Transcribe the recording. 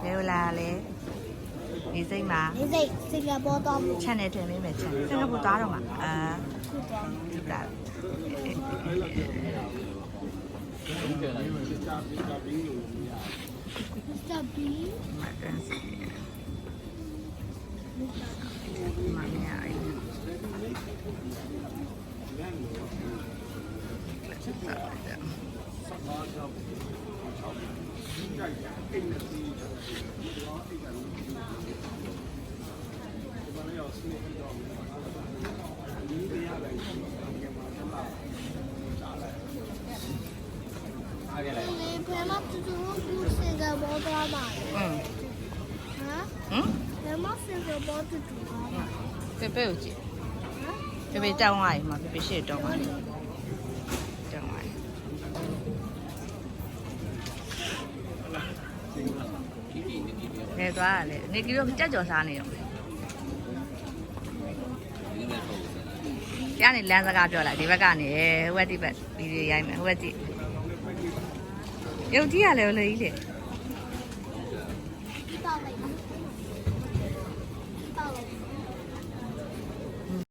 ဘယ်လာလဲဒီစိတ်မှာ ဒီစိတ်စင်ကာပူတော့မ ချက်နဲ့ထည့်ပေးမယ်ချက်စင်ကာပူသွားတော့မှာဒီက စတာဘီ မတန်းစီမမရအိ你不要只做不是个包装嘛？啊？不要是个包子煮嘛？ ပေပေကိုကြည့်ပေပေတောင်းသွားရင်မပေပေရှေ့တောင်းသွားတယ်တောင်းသွားတယ်နေသွားတယ်နေကြီးတော့ကြက်ကြော်စားနေရောကျန်နေလမ်းစကားပြောလိုက်ဒီဘက်ကနေဟိုဘက်ဒီဘက်ဗီဒီယိုရိုက်မယ်ဟိုဘက်ကြည့်ရုပ်ကြီးရလဲလေကြီးလေ